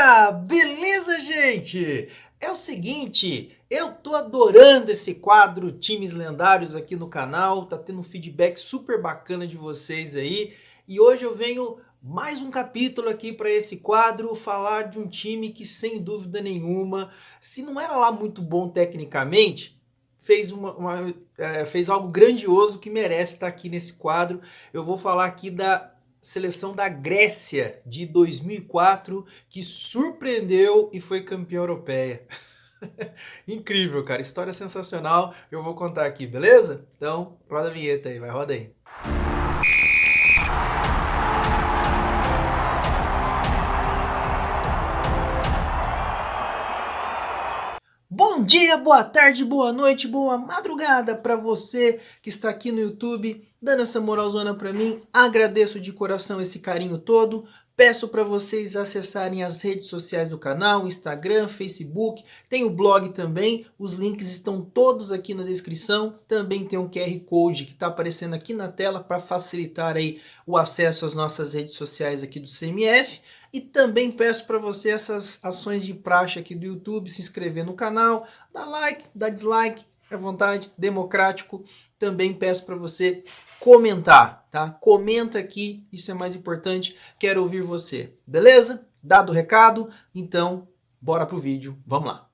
Opa! Beleza, gente? É o seguinte, eu tô adorando esse quadro Times Lendários aqui no canal, tá tendo um feedback super bacana de vocês aí, e hoje eu venho mais um capítulo aqui para esse quadro falar de um time que sem dúvida nenhuma, se não era lá muito bom tecnicamente, fez algo grandioso que merece estar aqui nesse quadro. Eu vou falar aqui da seleção da Grécia de 2004 que surpreendeu e foi campeã europeia. Incrível, cara. História sensacional. Eu vou contar aqui, beleza? Então, roda a vinheta aí, vai, roda aí. Bom dia, boa tarde, boa noite, boa madrugada para você que está aqui no YouTube, dando essa moralzona para mim. Agradeço de coração esse carinho todo. Peço para vocês acessarem as redes sociais do canal, Instagram, Facebook, tem o blog também, os links estão todos aqui na descrição. Também tem um QR Code que está aparecendo aqui na tela para facilitar aí o acesso às nossas redes sociais aqui do CMF. E também peço para você essas ações de praxe aqui do YouTube, se inscrever no canal, dar like, dar dislike, à vontade, democrático. Também peço para você comentar, tá? Comenta aqui, isso é mais importante, quero ouvir você, beleza? Dado o recado, então bora pro vídeo, vamos lá.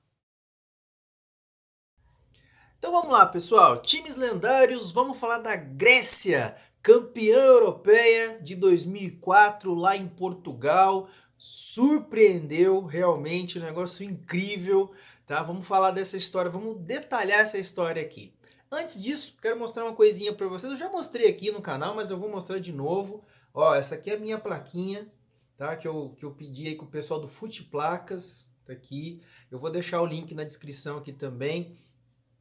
Então vamos lá, pessoal, times lendários, vamos falar da Grécia, campeã europeia de 2004 lá em Portugal, surpreendeu realmente, um negócio incrível, tá? Vamos falar dessa história, vamos detalhar essa história aqui. Antes disso, quero mostrar uma coisinha para vocês, eu já mostrei aqui no canal, mas eu vou mostrar de novo. Ó, essa aqui é a minha plaquinha, tá? Que eu pedi aí com o pessoal do Fute Placas, tá aqui. Eu vou deixar o link na descrição aqui também,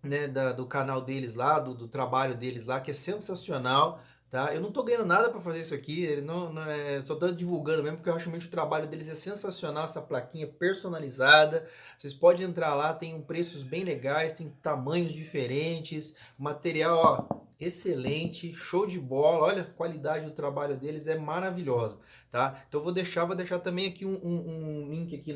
né, do canal deles lá, do trabalho deles lá, que é sensacional, tá? Eu não tô ganhando nada para fazer isso aqui, eles só tô divulgando mesmo, porque eu acho realmente o trabalho deles é sensacional, essa plaquinha personalizada. Vocês podem entrar lá, tem preços bem legais, tem tamanhos diferentes, material, ó, excelente, show de bola, olha a qualidade do trabalho deles, é maravilhosa, tá? Então vou deixar também aqui um link aqui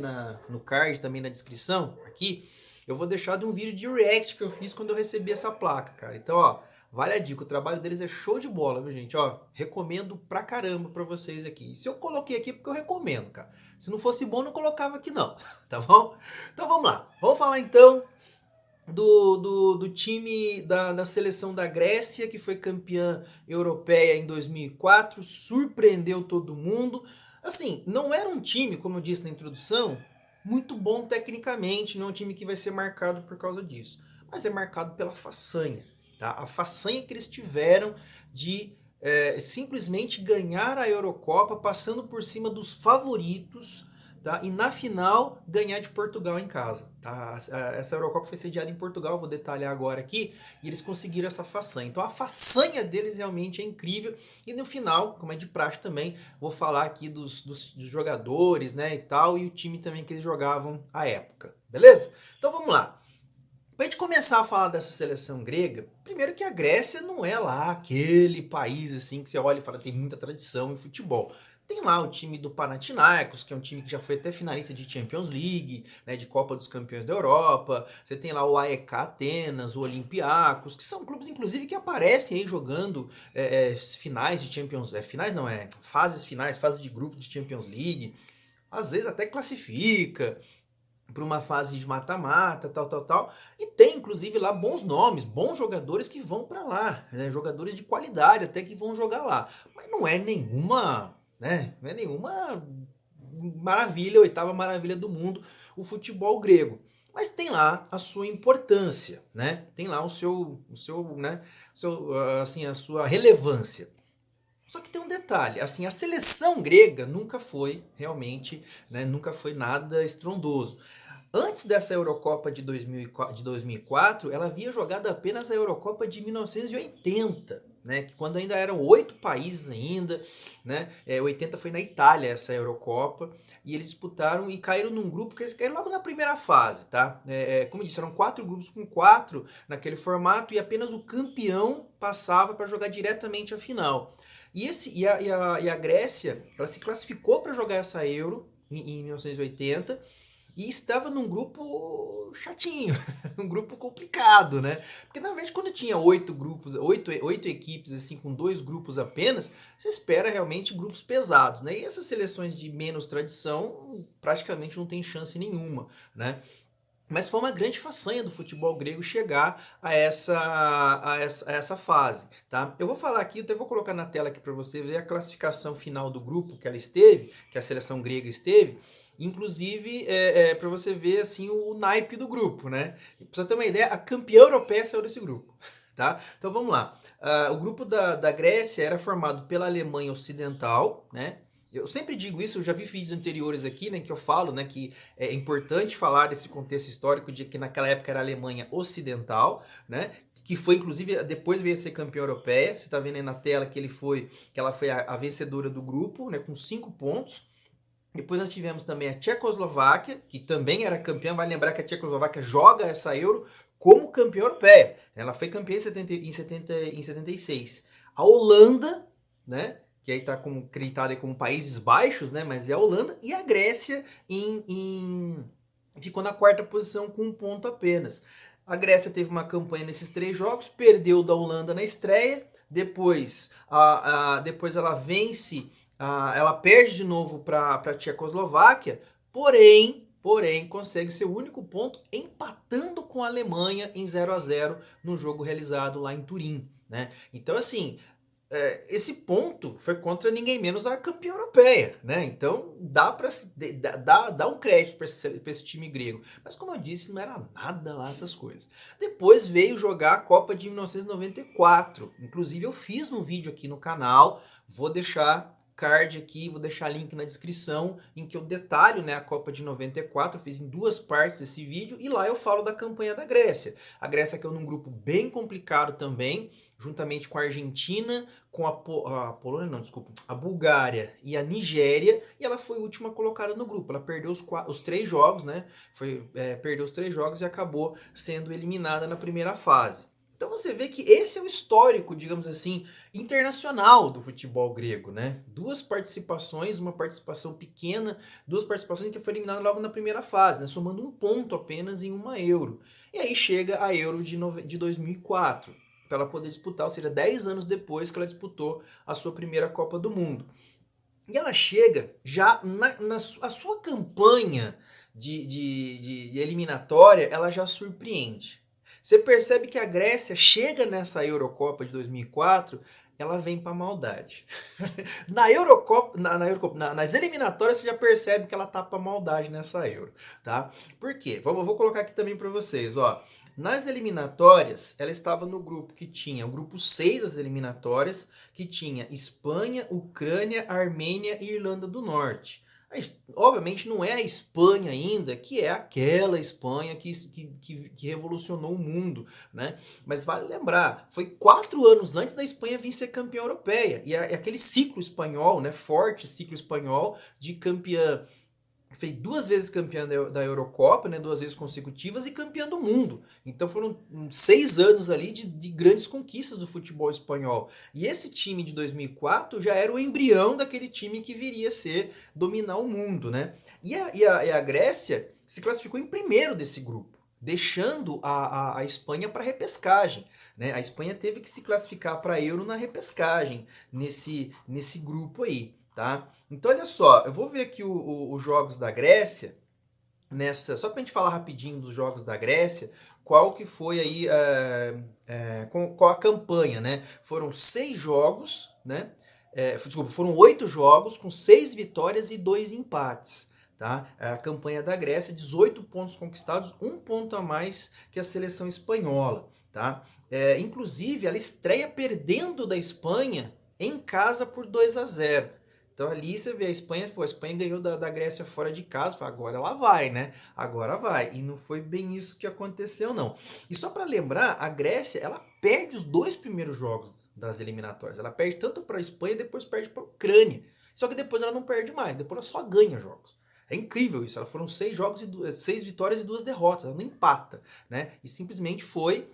no card, também na descrição, aqui. Eu vou deixar de um vídeo de react que eu fiz quando eu recebi essa placa, cara. Então, ó, vale a dica, o trabalho deles é show de bola, viu, gente? Ó, recomendo pra caramba pra vocês aqui. E se eu coloquei aqui é porque eu recomendo, cara. Se não fosse bom, não colocava aqui não, tá bom? Então vamos lá. Vamos falar então do time da seleção da Grécia, que foi campeã europeia em 2004, surpreendeu todo mundo. Assim, não era um time, como eu disse na introdução, muito bom tecnicamente, não é um time que vai ser marcado por causa disso, mas é marcado pela façanha, tá? A façanha que eles tiveram de simplesmente ganhar a Eurocopa, passando por cima dos favoritos, tá? E na final ganhar de Portugal em casa, tá? Essa Eurocopa foi sediada em Portugal, vou detalhar agora aqui, e eles conseguiram essa façanha. Então a façanha deles realmente é incrível, e no final, como é de praxe também, vou falar aqui dos jogadores, né, e tal, e o time também que eles jogavam à época, beleza? Então vamos lá. Para a gente começar a falar dessa seleção grega, primeiro que a Grécia não é lá aquele país assim que você olha e fala tem muita tradição em futebol. Tem lá o time do Panathinaikos, que é um time que já foi até finalista de Champions League, né, de Copa dos Campeões da Europa. Você tem lá o AEK Atenas, o Olympiacos, que são clubes inclusive que aparecem aí jogando finais de Champions, finais não fases finais, fase de grupo de Champions League. Às vezes até classifica para uma fase de mata-mata, tal. E tem, inclusive, lá bons nomes, bons jogadores que vão para lá, né? Jogadores de qualidade até que vão jogar lá. Mas não é nenhuma, né? Não é nenhuma maravilha, oitava maravilha do mundo, o futebol grego. Mas tem lá a sua importância, né? Tem lá né? Assim, a sua relevância. Só que tem um detalhe, assim, a seleção grega nunca foi realmente, né, nunca foi nada estrondoso. Antes dessa Eurocopa de 2004, ela havia jogado apenas a Eurocopa de 1980, né, que quando ainda eram 8 países ainda, né, 80 foi na Itália essa Eurocopa, e eles disputaram e caíram num grupo que eles caíram logo na primeira fase, tá? Como eu disse, eram 4 grupos com 4 naquele formato e apenas o campeão passava para jogar diretamente a final. E a Grécia, ela se classificou para jogar essa Euro, em 1980 e estava num grupo chatinho, um grupo complicado, né? Porque na verdade quando tinha 8 grupos, oito equipes assim com 2 grupos apenas, você espera realmente grupos pesados, né? E essas seleções de menos tradição praticamente não tem chance nenhuma, né? Mas foi uma grande façanha do futebol grego chegar a essa fase, tá? Eu vou falar aqui, eu até vou colocar na tela aqui para você ver a classificação final do grupo que ela esteve, que a seleção grega esteve, inclusive para você ver assim o naipe do grupo, né? Pra você ter uma ideia, a campeã europeia saiu desse grupo, tá? Então vamos lá. O grupo da Grécia era formado pela Alemanha Ocidental, né? Eu sempre digo isso, eu já vi vídeos anteriores aqui, né, que eu falo, né, que é importante falar desse contexto histórico de que naquela época era a Alemanha Ocidental, né, que foi inclusive depois veio a ser campeã europeia. Você está vendo aí na tela que ela foi a vencedora do grupo, né, com 5 pontos. Depois nós tivemos também a Tchecoslováquia, que também era campeã. Vai lembrar que a Tchecoslováquia joga essa Euro como campeã europeia. Ela foi campeã em 76. A Holanda, né? Que aí está acreditada como Países Baixos, né? Mas é a Holanda. E a Grécia ficou na 4ª posição com 1 ponto apenas. A Grécia teve uma campanha nesses 3 jogos, perdeu da Holanda na estreia. Depois ela vence. Ela perde de novo para a Tchecoslováquia, porém consegue seu único ponto empatando com a Alemanha em 0-0 no jogo realizado lá em Turim, né? Então assim, esse ponto foi contra ninguém menos a campeã europeia, né? Então dá um crédito para esse time grego. Mas como eu disse, não era nada lá essas coisas. Depois veio jogar a Copa de 1994. Inclusive eu fiz um vídeo aqui no canal, vou deixar card aqui, vou deixar link na descrição, em que eu detalho, né, a Copa de 94, eu fiz em 2 partes esse vídeo, e lá eu falo da campanha da Grécia. A Grécia caiu num grupo bem complicado também, juntamente com a Argentina, com a Polônia, não, desculpa, a Bulgária e a Nigéria, e ela foi a última colocada no grupo. Ela perdeu os 3 jogos, né? Perdeu os 3 jogos e acabou sendo eliminada na primeira fase. Então você vê que esse é o histórico, digamos assim, internacional do futebol grego, né? 2 participações, uma participação pequena, 2 participações que foi eliminada logo na primeira fase, né? Somando 1 ponto apenas em uma Euro. E aí chega a Euro de 2004, para ela poder disputar, ou seja, 10 anos depois que ela disputou a sua primeira Copa do Mundo. E ela chega já a sua campanha de eliminatória, ela já surpreende. Você percebe que a Grécia chega nessa Eurocopa de 2004, ela vem para maldade. Na Eurocopa, nas eliminatórias você já percebe que ela tá para maldade nessa Euro, tá? Por quê? Vou colocar aqui também para vocês, ó. Nas eliminatórias, ela estava no grupo que tinha, o grupo 6 das eliminatórias, que tinha Espanha, Ucrânia, Armênia e Irlanda do Norte. Obviamente não é a Espanha ainda, que é aquela Espanha que revolucionou o mundo, né? Mas vale lembrar, foi 4 anos antes da Espanha vir ser campeã europeia. E é aquele ciclo espanhol, né? Forte ciclo espanhol de campeã. Foi 2 vezes campeã da Eurocopa, né, 2 vezes consecutivas, e campeã do mundo. Então foram 6 anos ali de grandes conquistas do futebol espanhol. E esse time de 2004 já era o embrião daquele time que viria a ser dominar o mundo, né? E a Grécia se classificou em primeiro desse grupo, deixando a Espanha para a repescagem. Né? A Espanha teve que se classificar para a Euro na repescagem, nesse grupo aí. Tá? Então, olha só, eu vou ver aqui os jogos da Grécia, só para a gente falar rapidinho dos jogos da Grécia, qual que foi aí, qual a campanha, né? Foram 6 jogos, né? Desculpa, foram 8 jogos com 6 vitórias e 2 empates. Tá? A campanha da Grécia, 18 pontos conquistados, 1 ponto a mais que a seleção espanhola. Tá? Inclusive, ela estreia perdendo da Espanha em casa por 2-0. Então ali você vê a Espanha ganhou da Grécia fora de casa, agora ela vai, né? Agora vai. E não foi bem isso que aconteceu, não. E só para lembrar, a Grécia, ela perde os 2 primeiros jogos das eliminatórias. Ela perde tanto para a Espanha e depois perde para a Ucrânia. Só que depois ela não perde mais, depois ela só ganha jogos. É incrível isso, ela foram 6 jogos, 6 vitórias e 2 derrotas, ela não empata, né? E simplesmente foi,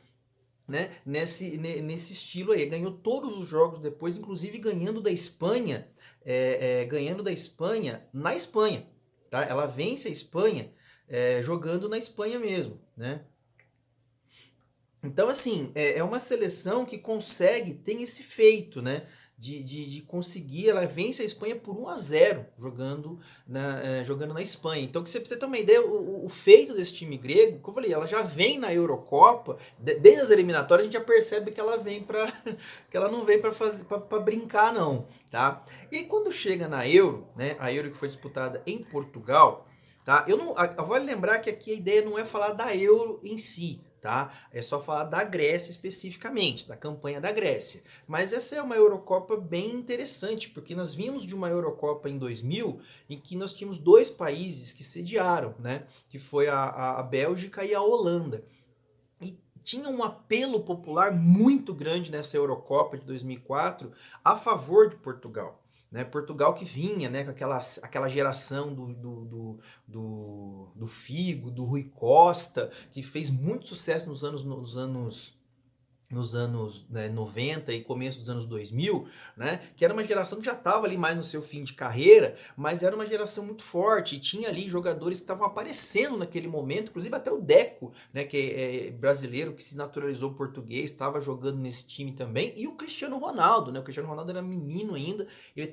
né, nesse estilo aí, ganhou todos os jogos depois, inclusive ganhando da Espanha na Espanha, tá? Ela vence a Espanha jogando na Espanha mesmo, né? Então, assim, é uma seleção que consegue, tem esse feito, né? De conseguir, ela vence a Espanha por 1-0 jogando na Espanha. Então, pra você ter uma ideia, o feito desse time grego, como eu falei, ela já vem na Eurocopa, desde as eliminatórias a gente já percebe que ela vem que ela não vem para brincar, não, tá? E quando chega na Euro, né? A Euro que foi disputada em Portugal, tá? Vale lembrar que aqui a ideia não é falar da Euro em si, tá? É só falar da Grécia especificamente, da campanha da Grécia. Mas essa é uma Eurocopa bem interessante, porque nós vimos de uma Eurocopa em 2000 em que nós tínhamos dois países que sediaram, né? Que foi a Bélgica e a Holanda. E tinha um apelo popular muito grande nessa Eurocopa de 2004 a favor de Portugal. Né, Portugal que vinha, né, com aquela geração do Figo, do Rui Costa, que fez muito sucesso nos anos 90 e começo dos anos 2000, né, que era uma geração que já estava ali mais no seu fim de carreira, mas era uma geração muito forte, e tinha ali jogadores que estavam aparecendo naquele momento, inclusive até o Deco, né, que é brasileiro, que se naturalizou português, estava jogando nesse time também, e o Cristiano Ronaldo, né, o Cristiano Ronaldo era menino ainda, ele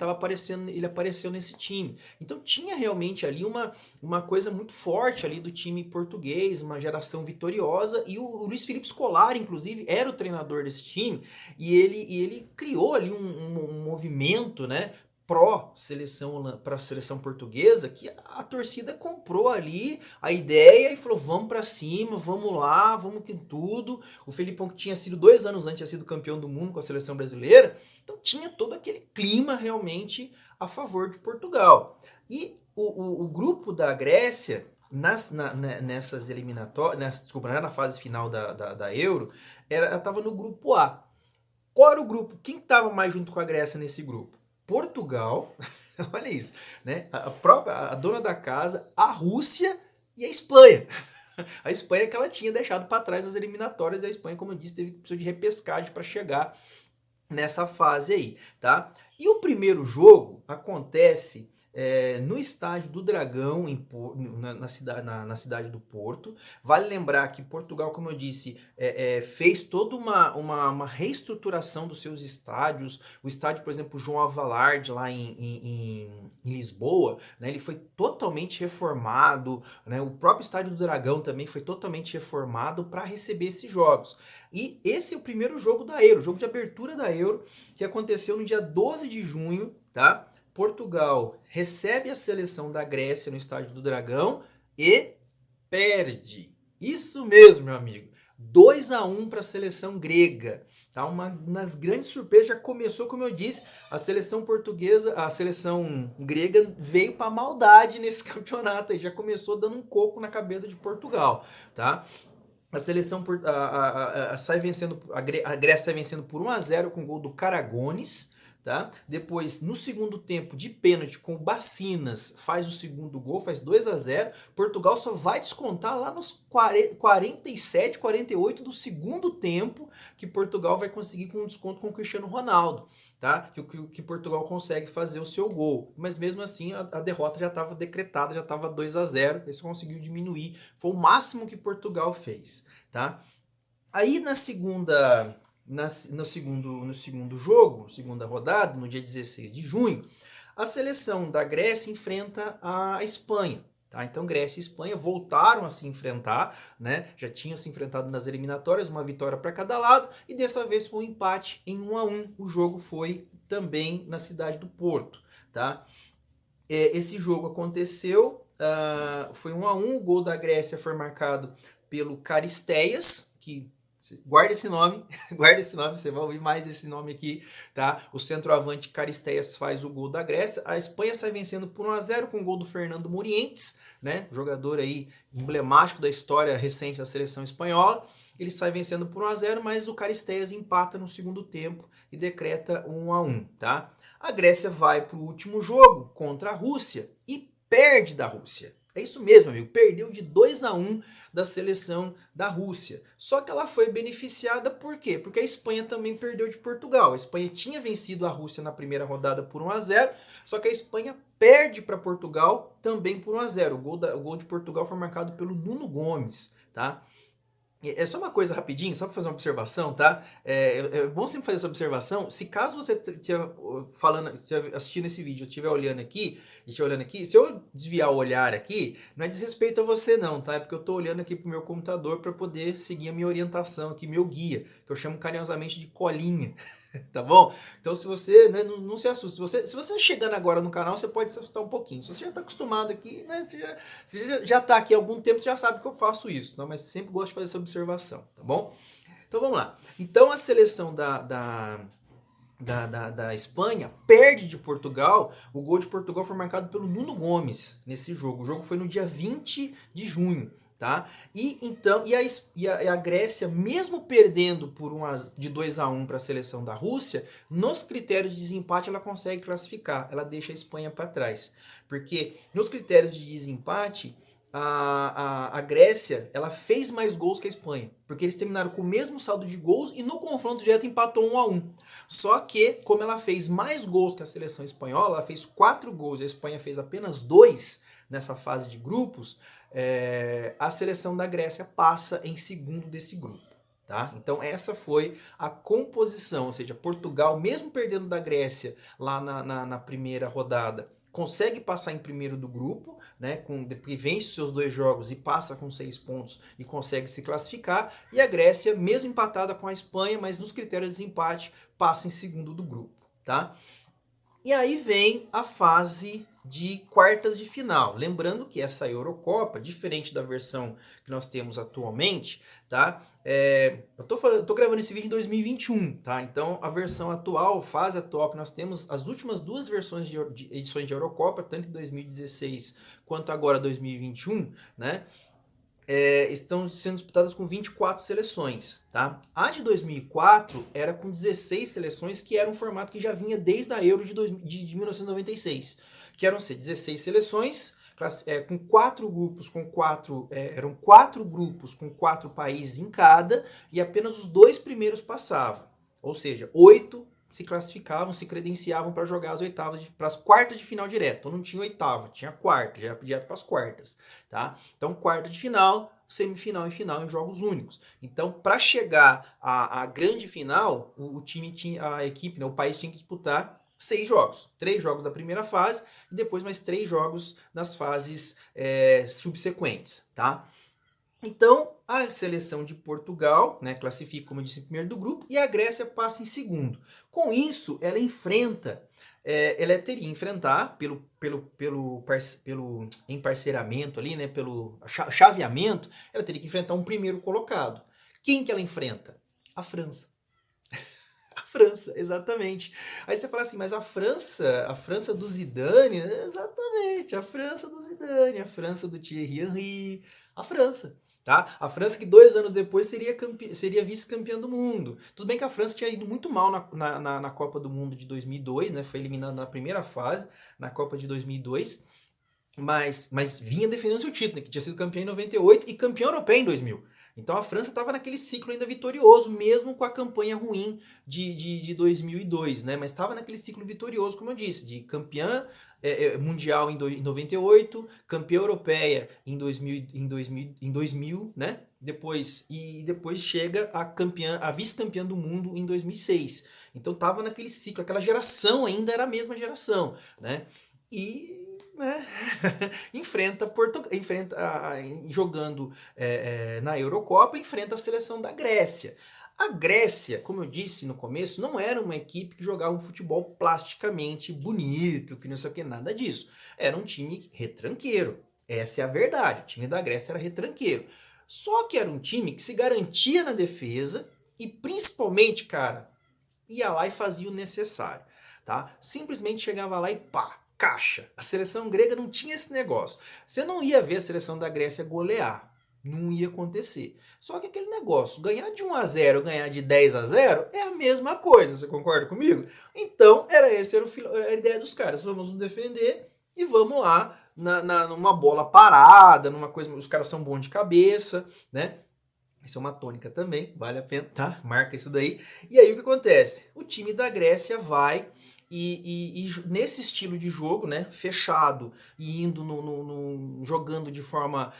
apareceu nesse time. Então tinha realmente ali uma coisa muito forte ali do time português, uma geração vitoriosa, e o Luiz Felipe Scolari, inclusive, era o treinador desse time, e ele criou ali um movimento, né, para a seleção portuguesa, que a torcida comprou ali a ideia e falou, vamos para cima, vamos lá, vamos com tudo. O Felipão, que tinha sido 2 anos antes, tinha sido campeão do mundo com a seleção brasileira, então tinha todo aquele clima realmente a favor de Portugal. E o grupo da Grécia, nessas eliminatórias, na fase final da Euro, ela estava no grupo A. Qual era o grupo? Quem estava mais junto com a Grécia nesse grupo? Portugal, olha isso, né? A dona da casa, a Rússia e a Espanha. A Espanha que ela tinha deixado para trás nas eliminatórias, e a Espanha, como eu disse, precisou de repescagem para chegar nessa fase aí, tá? E o primeiro jogo acontece no estádio do Dragão, na cidade do Porto. Vale lembrar que Portugal, como eu disse, fez toda uma reestruturação dos seus estádios. O estádio, por exemplo, João Alvalade, lá em Lisboa, né, ele foi totalmente reformado, né? O próprio estádio do Dragão também foi totalmente reformado para receber esses jogos. E esse é o primeiro jogo da Euro, o jogo de abertura da Euro, que aconteceu no dia 12 de junho, tá? Portugal recebe a seleção da Grécia no estádio do Dragão e perde. Isso mesmo, meu amigo. 2-1 para a seleção grega. Tá? Uma das grandes surpresas, já começou, como eu disse, a seleção portuguesa, a seleção grega veio para maldade nesse campeonato, e já começou dando um coco na cabeça de Portugal, tá? A seleção sai vencendo, a Grécia sai vencendo por 1-0 com o gol do Caragones, tá? Depois, no segundo tempo, de pênalti, com o Bacinas, faz o segundo gol, faz 2-0. Portugal só vai descontar lá nos 47, 48 do segundo tempo, que Portugal vai conseguir com um desconto com o Cristiano Ronaldo, tá? Que Portugal consegue fazer o seu gol. Mas mesmo assim, a derrota já estava decretada, já estava 2-0. Esse conseguiu diminuir. Foi o máximo que Portugal fez, tá? Aí no segundo jogo, segunda rodada, no dia 16 de junho, a seleção da Grécia enfrenta a Espanha. Tá? Então Grécia e Espanha voltaram a se enfrentar, né? Já tinham se enfrentado nas eliminatórias, uma vitória para cada lado, e dessa vez foi um empate em 1-1. O jogo foi também na cidade do Porto. Tá? Esse jogo aconteceu, foi 1-1, o gol da Grécia foi marcado pelo Caristeias, que guarda esse nome, você vai ouvir mais esse nome aqui, tá? O centroavante Caristeias faz o gol da Grécia. A Espanha sai vencendo por 1-0 com o gol do Fernando Morientes, né? Jogador aí emblemático da história recente da seleção espanhola. Ele sai vencendo por 1-0, mas o Caristeias empata no segundo tempo e decreta 1-1, tá? A Grécia vai para o último jogo contra a Rússia e perde da Rússia. É isso mesmo, amigo. Perdeu de 2-1 da seleção da Rússia. Só que ela foi beneficiada por quê? Porque a Espanha também perdeu de Portugal. A Espanha tinha vencido a Rússia na primeira rodada por 1-0, só que a Espanha perde para Portugal também por 1-0. O gol de Portugal foi marcado pelo Nuno Gomes, tá? É só uma coisa rapidinho, só para fazer uma observação, tá? É bom sempre fazer essa observação. Se caso você estiver falando, estiver assistindo esse vídeo, estiver olhando aqui, se eu desviar o olhar aqui, não é desrespeito a você não, tá? É porque eu estou olhando aqui pro meu computador para poder seguir a minha orientação aqui, meu guia, que eu chamo carinhosamente de colinha. Tá bom? Então, se você, né, não se assuste. Se você chegando agora no canal, você pode se assustar um pouquinho. Se você já está acostumado aqui, né, você já está aqui há algum tempo, você já sabe que eu faço isso, tá? Mas sempre gosto de fazer essa observação, tá bom? Então, vamos lá. Então, a seleção da Espanha perde de Portugal. O gol de Portugal foi marcado pelo Nuno Gomes nesse jogo. O jogo foi no dia 20 de junho. Tá? A Grécia, mesmo perdendo de 2-1 para a seleção da Rússia, nos critérios de desempate ela consegue classificar, ela deixa a Espanha para trás. Porque nos critérios de desempate, a Grécia ela fez mais gols que a Espanha, porque eles terminaram com o mesmo saldo de gols e no confronto direto empatou 1-1. Só que, como ela fez mais gols que a seleção espanhola, ela fez 4 gols e a Espanha fez apenas 2 nessa fase de grupos, a seleção da Grécia passa em segundo desse grupo. Tá? Então essa foi a composição, ou seja, Portugal, mesmo perdendo da Grécia lá na primeira rodada, consegue passar em primeiro do grupo, né, que vence seus 2 jogos e passa com 6 pontos e consegue se classificar, e a Grécia, mesmo empatada com a Espanha, mas nos critérios de empate, passa em segundo do grupo. Tá? E aí vem a fase de quartas de final. Lembrando que essa Eurocopa, diferente da versão que nós temos atualmente, tá? Eu tô gravando esse vídeo em 2021, tá? Então a versão atual, a fase atual que nós temos, as últimas 2 versões de edições de Eurocopa, tanto em 2016 quanto agora 2021, né? Estão sendo disputadas com 24 seleções, tá? A de 2004 era com 16 seleções, que era um formato que já vinha desde a Euro de 1996, que eram 16 seleções, com 4 grupos, eram 4 grupos com 4 países em cada, e apenas os 2 primeiros passavam, ou seja, 8 se classificavam, se credenciavam para jogar para as quartas de final direto. Então não tinha oitava, tinha quarta, já era direto para as quartas, tá? Então quarta de final, semifinal e final em jogos únicos. Então para chegar à grande final, a equipe, né, o país tinha que disputar 6 jogos, 3 jogos da primeira fase e depois mais 3 jogos nas fases subsequentes, tá? Então, a seleção de Portugal, né, classifica, como eu disse, em primeiro do grupo, e a Grécia passa em segundo. Com isso, ela teria que enfrentar, pelo emparceramento ali, né, pelo chaveamento, ela teria que enfrentar um primeiro colocado. Quem que ela enfrenta? A França. A França, exatamente. Aí você fala assim, mas a França do Zidane, exatamente, a França do Zidane, a França do Thierry Henry, a França. Tá? A França que 2 anos depois seria vice-campeã do mundo. Tudo bem que a França tinha ido muito mal na Copa do Mundo de 2002, né? Foi eliminada na primeira fase, na Copa de 2002, mas vinha defendendo seu título, né? Que tinha sido campeã em 98 e campeã europeia em 2000. Então a França estava naquele ciclo ainda vitorioso, mesmo com a campanha ruim de 2002, né? Mas estava naquele ciclo vitorioso, como eu disse, de campeã mundial em 98, campeã europeia em 2000, né? Depois chega a vice-campeã do mundo em 2006. Então estava naquele ciclo, aquela geração ainda era a mesma geração, né? E né, jogando na Eurocopa, enfrenta a seleção da Grécia. A Grécia, como eu disse no começo, não era uma equipe que jogava um futebol plasticamente bonito, que não sei o que, nada disso. Era um time retranqueiro. Essa é a verdade. O time da Grécia era retranqueiro. Só que era um time que se garantia na defesa e principalmente, cara, ia lá e fazia o necessário, tá? Simplesmente chegava lá e pá, caixa. A seleção grega não tinha esse negócio. Você não ia ver a seleção da Grécia golear. Não ia acontecer. Só que aquele negócio, ganhar de 1-0, ganhar de 10-0, é a mesma coisa, você concorda comigo? Então, era a ideia dos caras. Vamos nos defender e vamos lá numa bola parada, numa coisa, os caras são bons de cabeça, né? Isso é uma tônica também, vale a pena, tá? Marca isso daí. E aí o que acontece? O time da Grécia vai e nesse estilo de jogo, né, fechado e indo jogando de forma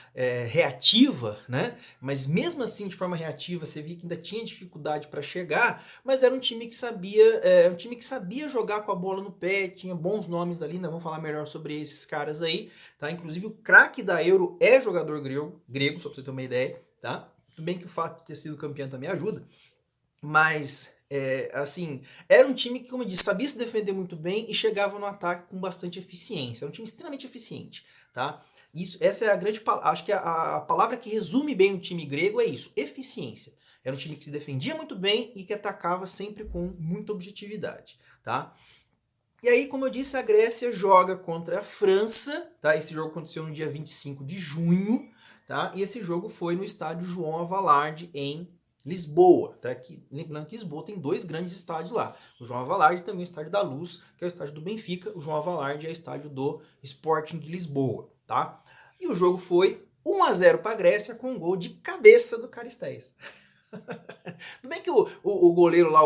reativa, né, mas mesmo assim de forma reativa você via que ainda tinha dificuldade para chegar, mas era um time que sabia jogar com a bola no pé, tinha bons nomes ali, né, vamos falar melhor sobre esses caras aí, tá? Inclusive o craque da Euro é jogador grego, só para você ter uma ideia, tá? Tudo bem que o fato de ter sido campeão também ajuda, mas assim, era um time que, como eu disse, sabia se defender muito bem e chegava no ataque com bastante eficiência. Era um time extremamente eficiente, tá? Essa é a grande, acho que a palavra que resume bem o time grego é isso, eficiência. Era um time que se defendia muito bem e que atacava sempre com muita objetividade, tá? E aí, como eu disse, a Grécia joga contra a França, tá? Esse jogo aconteceu no dia 25 de junho, tá? E esse jogo foi no estádio João Avalarde, em Lisboa, tá? Lembrando que Lisboa tem dois grandes estádios lá. O João Avalarde e também o Estádio da Luz, que é o estádio do Benfica. O João Avalarde é o estádio do Sporting de Lisboa, tá? E o jogo foi 1-0 para a Grécia com um gol de cabeça do Caristeias. Tudo bem que o goleiro lá,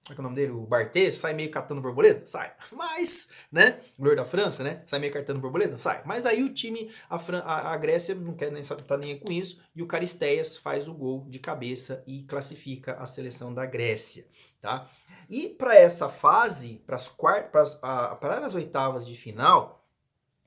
como é que é o nome dele? O Barthez sai meio catando borboleta? Sai. Mas, né? O goleiro da França, né? Sai meio catando borboleta? Sai. Mas aí o time, a Grécia não quer nem saber, tá nem com isso. E o Caristeias faz o gol de cabeça e classifica a seleção da Grécia, tá? E para essa fase, para as oitavas de final,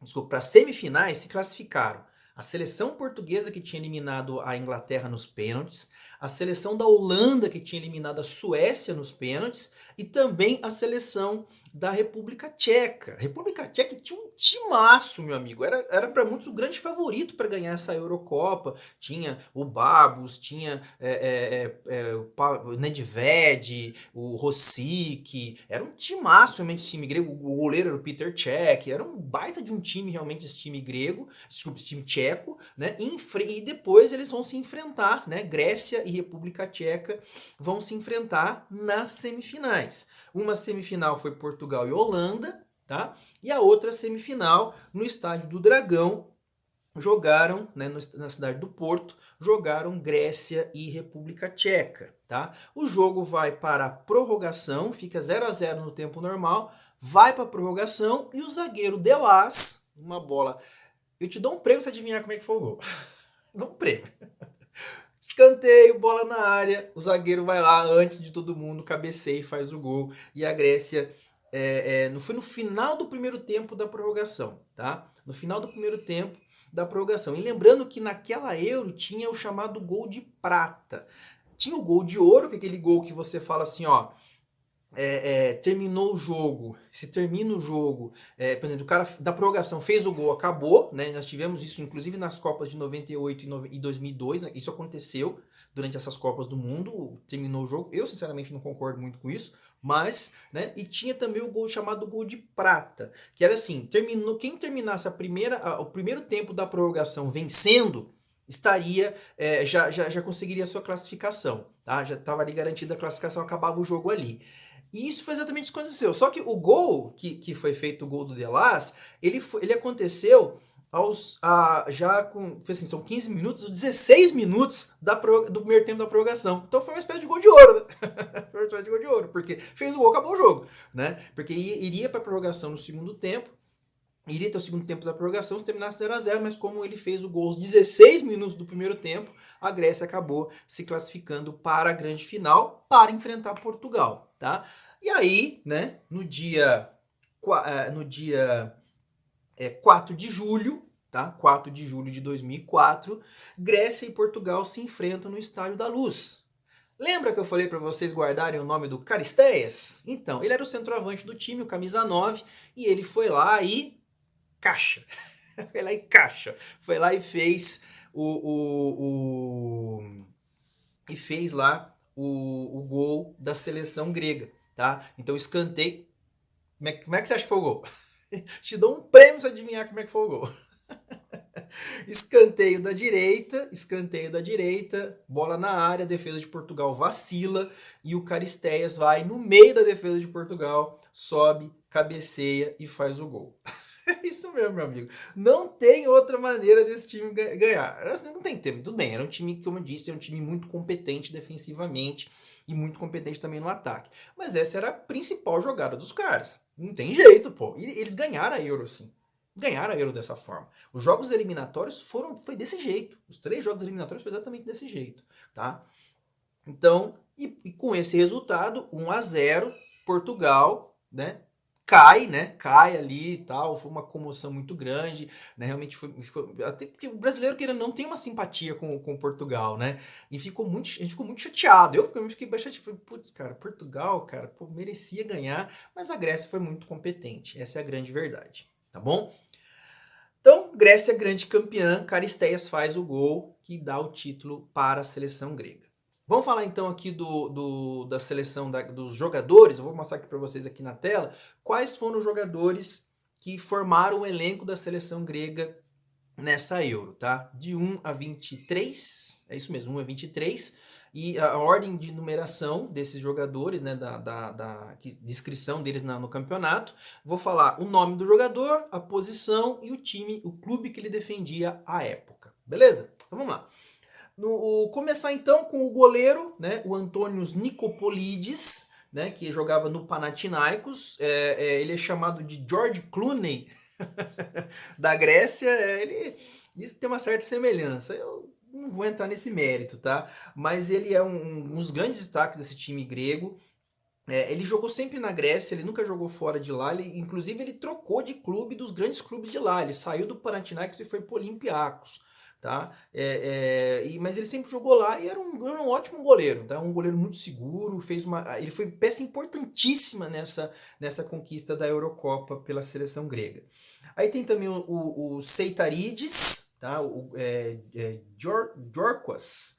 desculpa, para as semifinais se classificaram a seleção portuguesa, que tinha eliminado a Inglaterra nos pênaltis, a seleção da Holanda, que tinha eliminado a Suécia nos pênaltis, e também a seleção da República Tcheca. A República Tcheca tinha um timaço, meu amigo. Era para muitos o grande favorito para ganhar essa Eurocopa. Tinha o Babos, tinha o Nedved, o Rosic. Era um timaço, realmente, esse time grego. O goleiro era o Peter Cech. Era um baita de um time, realmente, esse time grego. Desculpa, esse time tcheco, né? E depois eles vão se enfrentar, né? Grécia e República Tcheca vão se enfrentar nas semifinais. Uma semifinal foi Portugal e Holanda, tá? E a outra semifinal no Estádio do Dragão, jogaram, né, na cidade do Porto, jogaram Grécia e República Tcheca, tá? O jogo vai para a prorrogação, fica 0-0 no tempo normal, vai para a prorrogação e o zagueiro Delas, uma bola... Eu te dou um prêmio se adivinhar como é que foi o gol. Dou um prêmio. Escanteio, bola na área, o zagueiro vai lá antes de todo mundo, cabeceia e faz o gol. E a Grécia, foi no final do primeiro tempo da prorrogação, tá? No final do primeiro tempo da prorrogação. E lembrando que naquela Euro tinha o chamado gol de prata. Tinha o gol de ouro, que é aquele gol que você fala assim, ó... terminou o jogo, se termina o jogo, por exemplo, o cara da prorrogação fez o gol, acabou, né? Nós tivemos isso inclusive nas Copas de 98 e 2002, né? Isso aconteceu durante essas Copas do Mundo, terminou o jogo. Eu sinceramente não concordo muito com isso, mas, né? E tinha também o gol chamado gol de prata, que era assim, quem terminasse o primeiro tempo da prorrogação vencendo, estaria, já conseguiria a sua classificação, tá? Já estava ali garantida a classificação, acabava o jogo ali. E isso foi exatamente o que aconteceu. Só que o gol que foi feito, o gol do Delas, ele aconteceu já com, assim, são 15 minutos, 16 minutos do primeiro tempo da prorrogação. Então foi uma espécie de gol de ouro, né? Foi uma espécie de gol de ouro, porque fez o gol, acabou o jogo, né? Porque iria para a prorrogação no segundo tempo, iria ter o segundo tempo da prorrogação se terminasse 0-0, mas como ele fez o gol aos 16 minutos do primeiro tempo, a Grécia acabou se classificando para a grande final para enfrentar Portugal, tá? E aí, né, no dia 4 de julho, tá? 4 de julho de 2004, Grécia e Portugal se enfrentam no Estádio da Luz. Lembra que eu falei para vocês guardarem o nome do Caristeias? Então, ele era o centroavante do time, o camisa 9, e ele foi lá e caixa. Foi lá e caixa. Foi lá e fez e fez lá o gol da seleção grega, tá? Então, escanteio. Como é que você acha que foi o gol? Te dou um prêmio se adivinhar como é que foi o gol. Escanteio da direita, bola na área, a defesa de Portugal vacila e o Caristeias vai no meio da defesa de Portugal, sobe, cabeceia e faz o gol. É isso mesmo, meu amigo. Não tem outra maneira desse time ganhar. Não tem tempo. Tudo bem, era um time, como eu disse, é um time muito competente defensivamente e muito competente também no ataque. Mas essa era a principal jogada dos caras. Não tem jeito, pô. E eles ganharam a Euro, assim. Ganharam a Euro dessa forma. Os jogos eliminatórios foi desse jeito. Os 3 jogos eliminatórios foi exatamente desse jeito, tá? Então, e com esse resultado, 1-0, Portugal, né? Cai, né? Cai ali e tal. Foi uma comoção muito grande, né? Realmente ficou até porque o brasileiro querendo não tem uma simpatia com Portugal, né? E a gente ficou muito chateado. Eu fiquei bastante, falei, putz, cara, Portugal, cara, pô, merecia ganhar, mas a Grécia foi muito competente. Essa é a grande verdade, tá bom? Então, Grécia grande campeã, Caristeias faz o gol que dá o título para a seleção grega. Vamos falar então aqui da seleção dos jogadores. Eu vou mostrar aqui para vocês aqui na tela quais foram os jogadores que formaram o elenco da seleção grega nessa Euro, tá? De 1 a 23, é isso mesmo, 1 a 23. E a ordem de numeração desses jogadores, né, da descrição deles no campeonato. Vou falar o nome do jogador, a posição e o time, o clube que ele defendia à época. Beleza? Então vamos lá. Começar então com o goleiro, né, o Antonios Nicopolidis, né, que jogava no Panathinaikos. Ele é chamado de George Clooney da Grécia. Isso tem uma certa semelhança. Eu não vou entrar nesse mérito, tá? Mas ele é um dos grandes destaques desse time grego. Ele jogou sempre na Grécia, ele nunca jogou fora de lá. Inclusive, ele trocou de clube dos grandes clubes de lá. Ele saiu do Panathinaikos e foi para o Olympiacos. Tá? Mas ele sempre jogou lá e era um ótimo goleiro, tá? Um goleiro muito seguro, ele foi peça importantíssima nessa conquista da Eurocopa pela seleção grega. Aí tem também o Seitarides, tá? Giorgos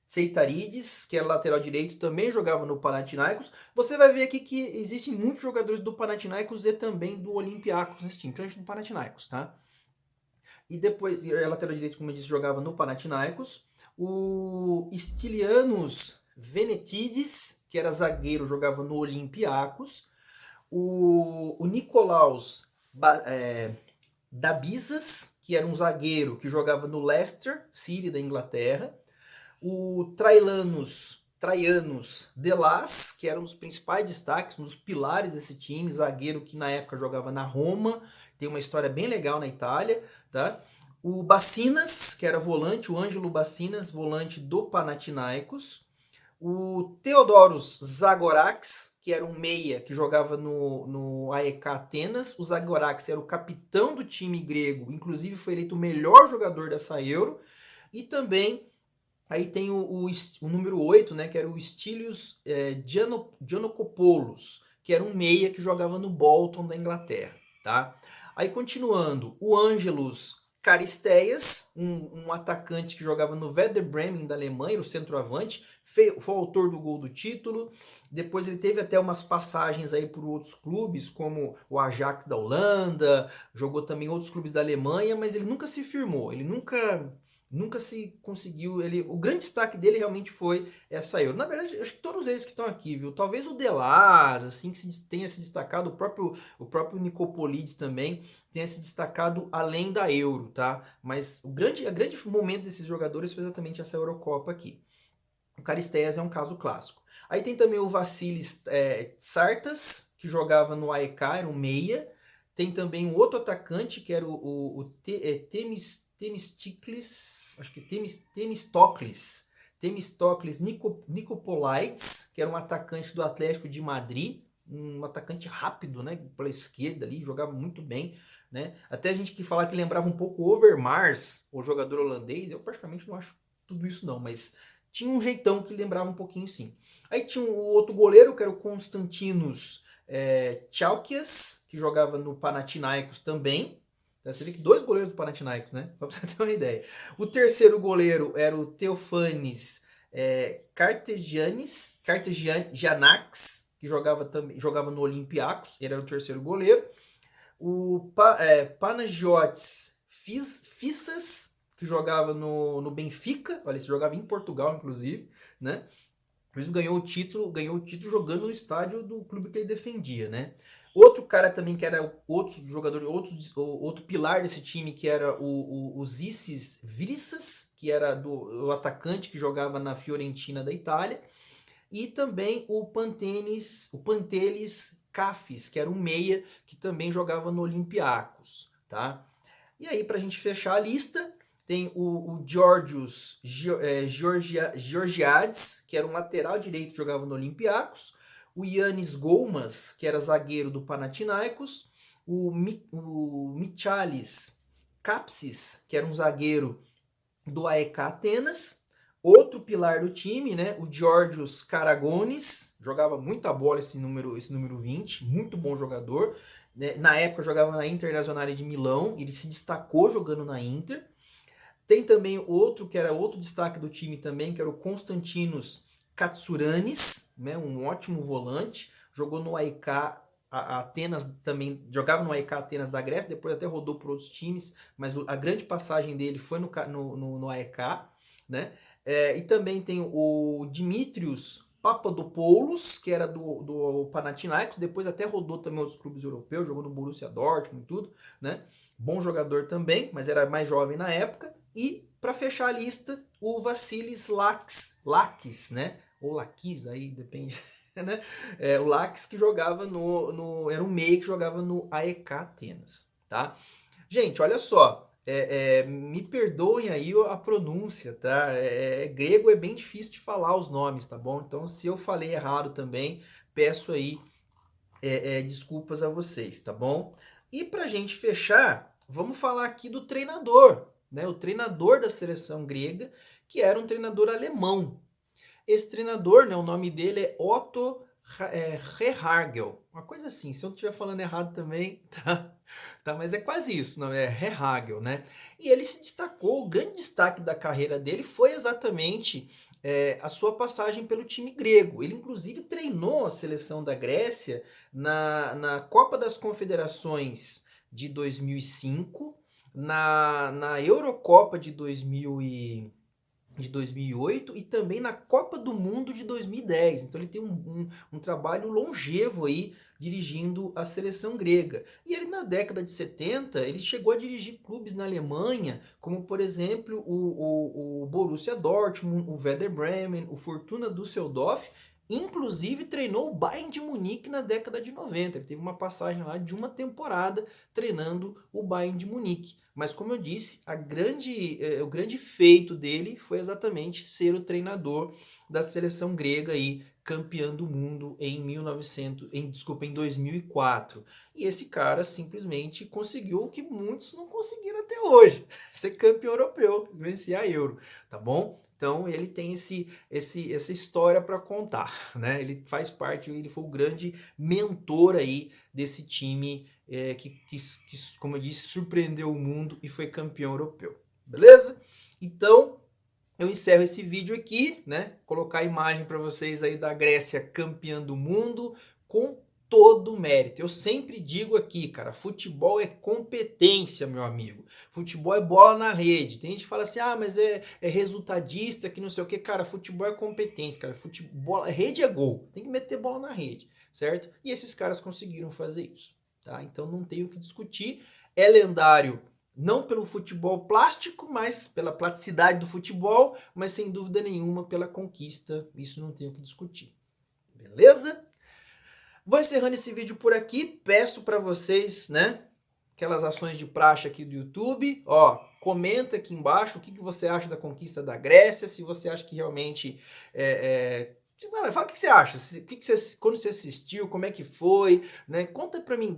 Seitarides, que era lateral direito, também jogava no Panathinaikos. Você vai ver aqui que existem muitos jogadores do Panathinaikos e também do Olympiacos nesse time, principalmente do Panathinaikos, tá? E depois, lateral direito, como eu disse, jogava no Panathinaikos. O Stylianos Venetidis, que era zagueiro, jogava no Olympiacos. O Nicolaus Dabizas, que era um zagueiro que jogava no Leicester City da Inglaterra. O Traianos Delas, que era um dos principais destaques, um dos pilares desse time, zagueiro que na época jogava na Roma, tem uma história bem legal na Itália, tá? O Bacinas, que era volante, o Ângelo Bacinas, volante do Panathinaikos. O Theodoros Zagorakis, que era um meia que jogava no AEK Atenas. O Zagorakis era o capitão do time grego, inclusive foi eleito o melhor jogador dessa Euro. E também aí tem o número 8, né, que era o Stilios Giannakopoulos, que era um meia que jogava no Bolton da Inglaterra. Tá? Aí continuando, o Ângelos Caristeias, um atacante que jogava no Werder Bremen da Alemanha, o centroavante, foi o autor do gol do título. Depois ele teve até umas passagens aí por outros clubes, como o Ajax da Holanda, jogou também outros clubes da Alemanha, mas ele nunca se firmou, ele nunca se conseguiu. O grande destaque dele realmente foi essa Euro. Na verdade, acho que todos eles que estão aqui, viu? Talvez o Delas, assim, que tenha se destacado, o próprio Nicopolidis também tenha se destacado além da Euro, tá? Mas o grande momento desses jogadores foi exatamente essa Eurocopa aqui. O Caristeias é um caso clássico. Aí tem também o Vassilis Tsartas, que jogava no AEK, era um meia. Tem também um outro atacante, que era o Temistocles, acho que Temistocles Nicopolides, que era um atacante do Atlético de Madrid, um atacante rápido, né, pela esquerda ali, jogava muito bem, né? Até a gente que falar que lembrava um pouco o Overmars, o jogador holandês, eu praticamente não acho tudo isso não, mas tinha um jeitão que lembrava um pouquinho sim. Aí tinha o outro goleiro, que era o Konstantinos Chalkias, que jogava no Panathinaikos também. Você vê que 2 goleiros do Panathinaikos, né? Só pra você ter uma ideia. O terceiro goleiro era o Theophanes Cartegianax, que jogava no Olympiacos, ele era o terceiro goleiro. O Panagiotis Fissas, que jogava no Benfica, olha, ele jogava em Portugal, inclusive, né? Por isso ganhou o título jogando no estádio do clube que ele defendia, né? Outro cara também que era outro jogador, outro pilar desse time, que era o Zisis Vrissas, que era o atacante que jogava na Fiorentina da Itália, e também o Pantelis Kafis, que era um meia que também jogava no Olympiacos, tá? E aí, para a gente fechar a lista, tem o Georgios Georgiades, que era um lateral direito que jogava no Olympiacos, o Yannis Goumas, que era zagueiro do Panathinaikos, o Michalis Kapsis, que era um zagueiro do AEK Atenas, outro pilar do time, né, o Georgios Karagonis, jogava muita bola esse número 20, muito bom jogador, né, na época jogava na Internazionale de Milão, ele se destacou jogando na Inter. Tem também outro que era outro destaque do time também, que era o Konstantinos Katsuranis, né, um ótimo volante, jogou no AEK Atenas também, jogava no AEK Atenas da Grécia, depois até rodou por outros times, mas a grande passagem dele foi no AEK, né? E também tem o Dimitrios Papadopoulos, que era do Panathinaikos, depois até rodou também outros clubes europeus, jogou no Borussia Dortmund e tudo, né? Bom jogador também, mas era mais jovem na época. E, para fechar a lista, o Vassilis Lakis, né? Ou Lakis, aí depende, né? O Lakis que jogava era um meia que jogava no AEK Atenas, tá? Gente, olha só, me perdoem aí a pronúncia, tá? Grego é bem difícil de falar os nomes, tá bom? Então, se eu falei errado também, peço aí desculpas a vocês, tá bom? E pra gente fechar, vamos falar aqui do treinador, né? O treinador da seleção grega, que era um treinador alemão. Esse treinador, né, o nome dele é Otto Rehhagel, uma coisa assim, se eu estiver falando errado também, tá, mas é quase isso, não é Rehhagel, né? E ele se destacou, o grande destaque da carreira dele foi exatamente a sua passagem pelo time grego. Ele inclusive treinou a seleção da Grécia na Copa das Confederações de 2005, na Eurocopa de 2008 e também na Copa do Mundo de 2010. Então ele tem um trabalho longevo aí dirigindo a seleção grega. E ele na década de 70, ele chegou a dirigir clubes na Alemanha, como por exemplo o Borussia Dortmund, o Werder Bremen, o Fortuna Düsseldorf. Inclusive treinou o Bayern de Munique na década de 90. Ele teve uma passagem lá de uma temporada treinando o Bayern de Munique. Mas como eu disse, o grande feito dele foi exatamente ser o treinador da seleção grega aí, campeã do mundo em 2004. E esse cara simplesmente conseguiu o que muitos não conseguiram até hoje, ser campeão europeu, vencer a Euro, tá bom? Então ele tem essa história para contar, né? Ele faz parte, ele foi o grande mentor aí desse time que, como eu disse, surpreendeu o mundo e foi campeão europeu. Beleza? Então eu encerro esse vídeo aqui, né? Colocar a imagem para vocês aí da Grécia campeã do mundo com todo o mérito. Eu sempre digo aqui, cara, futebol é competência, meu amigo. Futebol é bola na rede. Tem gente que fala assim, mas é resultadista, que não sei o que. Cara, futebol é competência, cara. Futebol, rede é gol. Tem que meter bola na rede, certo? E esses caras conseguiram fazer isso, tá? Então não tem o que discutir. É lendário não pelo futebol plástico, mas pela plasticidade do futebol, mas sem dúvida nenhuma pela conquista. Isso não tem o que discutir. Beleza? Vou encerrando esse vídeo por aqui. Peço para vocês, né, aquelas ações de praxe aqui do YouTube. Ó, comenta aqui embaixo o que você acha da conquista da Grécia, se você acha que realmente fala o que você acha, quando você assistiu, como é que foi, né? Conta para mim,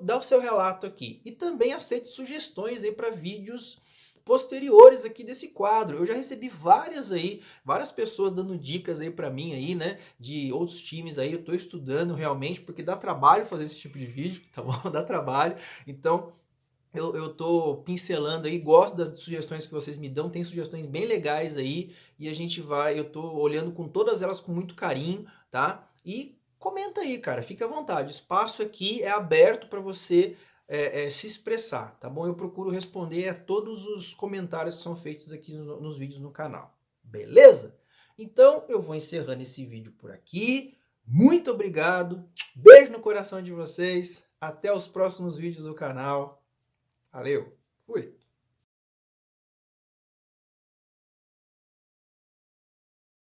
dá o seu relato aqui. E também aceito sugestões aí para vídeos posteriores aqui desse quadro. Eu já recebi várias pessoas dando dicas aí para mim aí, né, de outros times aí. Eu tô estudando realmente porque dá trabalho fazer esse tipo de vídeo, tá bom? Dá trabalho. Então, eu tô pincelando aí, gosto das sugestões que vocês me dão, tem sugestões bem legais aí, e eu tô olhando com todas elas com muito carinho, tá? E comenta aí, cara, fica à vontade, o espaço aqui é aberto para você se expressar, tá bom? Eu procuro responder a todos os comentários que são feitos aqui nos vídeos no canal, beleza? Então, eu vou encerrando esse vídeo por aqui, Muito obrigado, beijo no coração de vocês, até os próximos vídeos do canal. Valeu, fui!